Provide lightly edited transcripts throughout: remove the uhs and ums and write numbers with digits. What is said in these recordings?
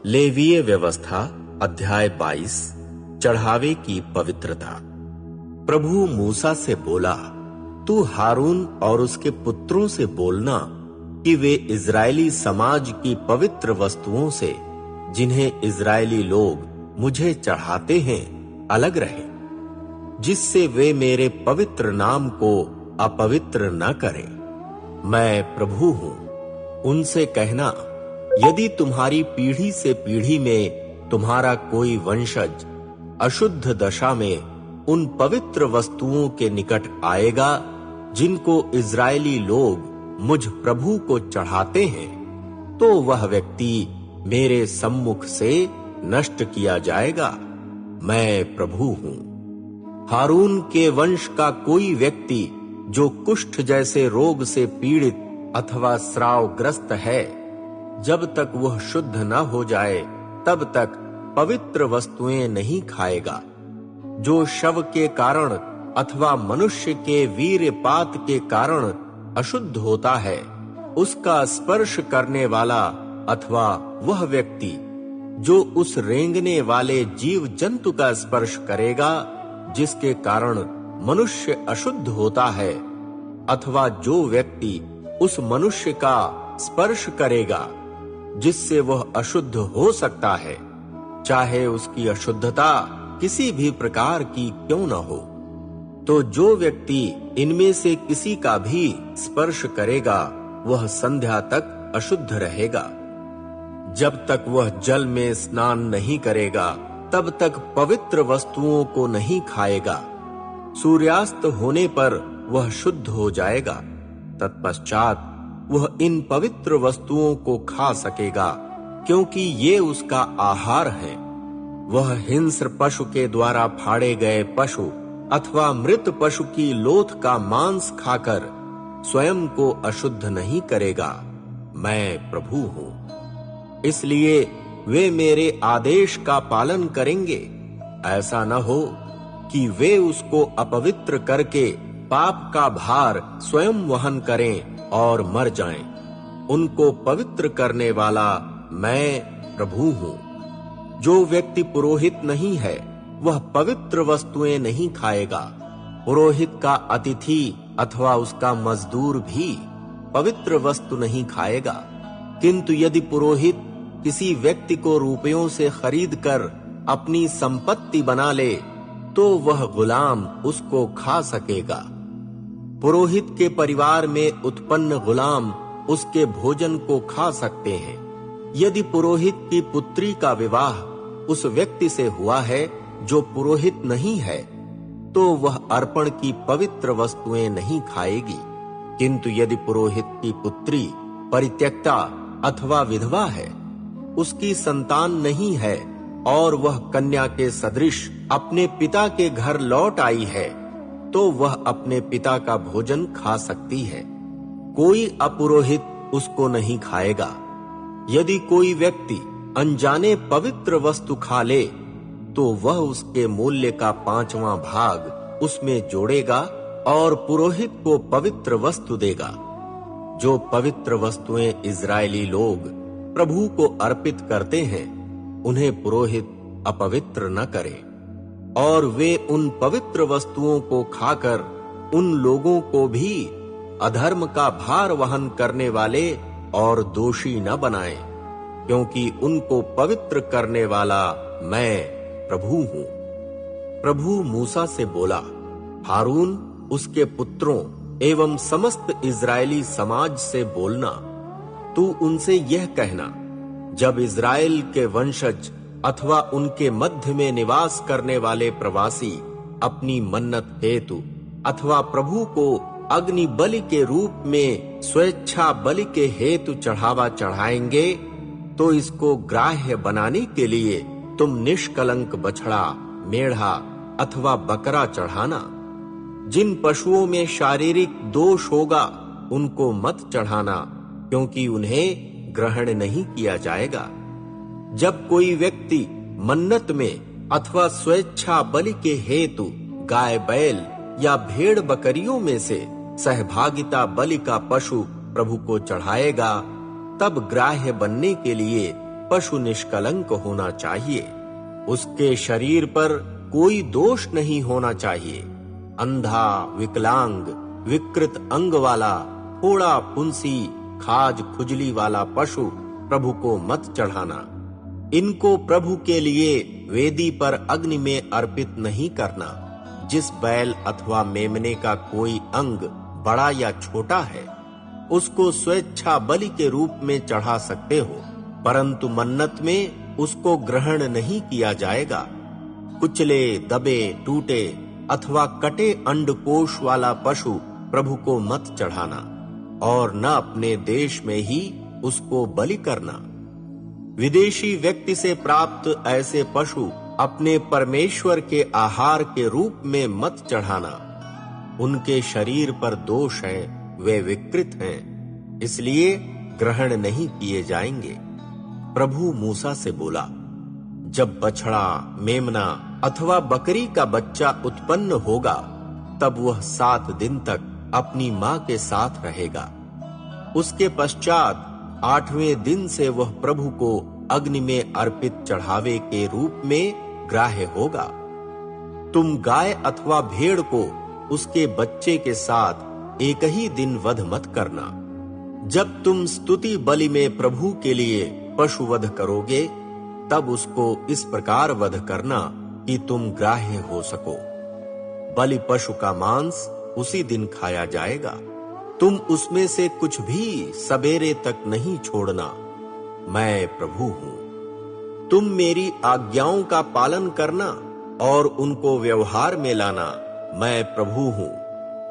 लेवीय व्यवस्था अध्याय 22 चढ़ावे की पवित्रता। प्रभु मूसा से बोला, तू हारून और उसके पुत्रों से बोलना कि वे इजरायली समाज की पवित्र वस्तुओं से, जिन्हें इजरायली लोग मुझे चढ़ाते हैं, अलग रहे, जिससे वे मेरे पवित्र नाम को अपवित्र न करें। मैं प्रभु हूं। उनसे कहना, यदि तुम्हारी पीढ़ी से पीढ़ी में तुम्हारा कोई वंशज अशुद्ध दशा में उन पवित्र वस्तुओं के निकट आएगा जिनको इजरायली लोग मुझ प्रभु को चढ़ाते हैं, तो वह व्यक्ति मेरे सम्मुख से नष्ट किया जाएगा। मैं प्रभु हूं। हारून के वंश का कोई व्यक्ति जो कुष्ठ जैसे रोग से पीड़ित अथवा स्रावग्रस्त है, जब तक वह शुद्ध न हो जाए तब तक पवित्र वस्तुएं नहीं खाएगा। जो शव के कारण अथवा मनुष्य के वीर्यपात के कारण अशुद्ध होता है, उसका स्पर्श करने वाला अथवा वह व्यक्ति जो उस रेंगने वाले जीव जंतु का स्पर्श करेगा जिसके कारण मनुष्य अशुद्ध होता है, अथवा जो व्यक्ति उस मनुष्य का स्पर्श करेगा जिससे वह अशुद्ध हो सकता है, चाहे उसकी अशुद्धता किसी भी प्रकार की क्यों न हो, तो जो व्यक्ति इनमें से किसी का भी स्पर्श करेगा वह संध्या तक अशुद्ध रहेगा। जब तक वह जल में स्नान नहीं करेगा तब तक पवित्र वस्तुओं को नहीं खाएगा। सूर्यास्त होने पर वह शुद्ध हो जाएगा। तत्पश्चात वह इन पवित्र वस्तुओं को खा सकेगा, क्योंकि ये उसका आहार है। वह हिंस्र पशु के द्वारा फाड़े गए पशु अथवा मृत पशु की लोथ का मांस खाकर स्वयं को अशुद्ध नहीं करेगा। मैं प्रभु हूं। इसलिए वे मेरे आदेश का पालन करेंगे। ऐसा न हो कि वे उसको अपवित्र करके पाप का भार स्वयं वहन करें और मर जाएं। उनको पवित्र करने वाला मैं प्रभु हूं। जो व्यक्ति पुरोहित नहीं है वह पवित्र वस्तुएं नहीं खाएगा। पुरोहित का अतिथि अथवा उसका मजदूर भी पवित्र वस्तु नहीं खाएगा। किंतु यदि पुरोहित किसी व्यक्ति को रुपयों से खरीदकर अपनी संपत्ति बना ले, तो वह गुलाम उसको खा सकेगा। पुरोहित के परिवार में उत्पन्न गुलाम उसके भोजन को खा सकते हैं। यदि पुरोहित की पुत्री का विवाह उस व्यक्ति से हुआ है जो पुरोहित नहीं है, तो वह अर्पण की पवित्र वस्तुएं नहीं खाएगी। किंतु यदि पुरोहित की पुत्री परित्यक्ता अथवा विधवा है, उसकी संतान नहीं है और वह कन्या के सदृश अपने पिता के घर लौट आई है, तो वह अपने पिता का भोजन खा सकती है। कोई अपुरोहित उसको नहीं खाएगा। यदि कोई व्यक्ति अनजाने पवित्र वस्तु खा ले, तो वह उसके मूल्य का 5वां भाग उसमें जोड़ेगा और पुरोहित को पवित्र वस्तु देगा। जो पवित्र वस्तुएं इजरायली लोग प्रभु को अर्पित करते हैं, उन्हें पुरोहित अपवित्र न करे, और वे उन पवित्र वस्तुओं को खाकर उन लोगों को भी अधर्म का भार वहन करने वाले और दोषी न बनाएं, क्योंकि उनको पवित्र करने वाला मैं प्रभु हूं। प्रभु मूसा से बोला, हारून उसके पुत्रों एवं समस्त इजरायली समाज से बोलना, तू उनसे यह कहना, जब इजराइल के वंशज अथवा उनके मध्य में निवास करने वाले प्रवासी अपनी मन्नत हेतु अथवा प्रभु को अग्नि बलि के रूप में स्वेच्छा बलि के हेतु चढ़ावा चढ़ाएंगे, तो इसको ग्राह्य बनाने के लिए तुम निष्कलंक बछड़ा, मेढ़ा अथवा बकरा चढ़ाना। जिन पशुओं में शारीरिक दोष होगा उनको मत चढ़ाना, क्योंकि उन्हें ग्रहण नहीं किया जाएगा। जब कोई व्यक्ति मन्नत में अथवा स्वेच्छा बलि के हेतु गाय बैल या भेड़ बकरियों में से सहभागिता बलि का पशु प्रभु को चढ़ाएगा, तब ग्राह्य बनने के लिए पशु निष्कलंक होना चाहिए। उसके शरीर पर कोई दोष नहीं होना चाहिए। अंधा, विकलांग, विकृत अंग वाला, फोड़ा, फुंसी, खाज, खुजली वाला पशु प्रभु को मत चढ़ाना। इनको प्रभु के लिए वेदी पर अग्नि में अर्पित नहीं करना। जिस बैल अथवा मेमने का कोई अंग बड़ा या छोटा है, उसको स्वेच्छा बलि के रूप में चढ़ा सकते हो, परंतु मन्नत में उसको ग्रहण नहीं किया जाएगा। कुचले, दबे, टूटे अथवा कटे अंडकोश वाला पशु प्रभु को मत चढ़ाना और न अपने देश में ही उसको बलि करना। विदेशी व्यक्ति से प्राप्त ऐसे पशु अपने परमेश्वर के आहार के रूप में मत चढ़ाना। उनके शरीर पर दोष है, वे विकृत हैं, इसलिए ग्रहण नहीं किए जाएंगे। प्रभु मूसा से बोला, जब बछड़ा, मेमना अथवा बकरी का बच्चा उत्पन्न होगा, तब वह 7 दिन तक अपनी मां के साथ रहेगा। उसके पश्चात 8वें दिन से वह प्रभु को अग्नि में अर्पित चढ़ावे के रूप में ग्राह्य होगा। तुम गाय अथवा भेड़ को उसके बच्चे के साथ एक ही दिन वध मत करना। जब तुम स्तुति बलि में प्रभु के लिए पशु वध करोगे, तब उसको इस प्रकार वध करना कि तुम ग्राह्य हो सको। बलि पशु का मांस उसी दिन खाया जाएगा। तुम उसमें से कुछ भी सवेरे तक नहीं छोड़ना। मैं प्रभु हूं। तुम मेरी आज्ञाओं का पालन करना और उनको व्यवहार में लाना। मैं प्रभु हूं।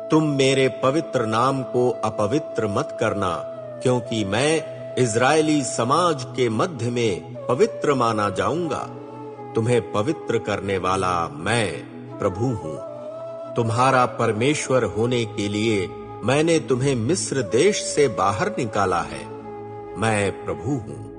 तुम मेरे पवित्र नाम को अपवित्र मत करना, क्योंकि मैं इजरायली समाज के मध्य में पवित्र माना जाऊंगा। तुम्हें पवित्र करने वाला मैं प्रभु हूं। तुम्हारा परमेश्वर होने के लिए मैंने तुम्हें मिस्र देश से बाहर निकाला है। मैं प्रभु हूं।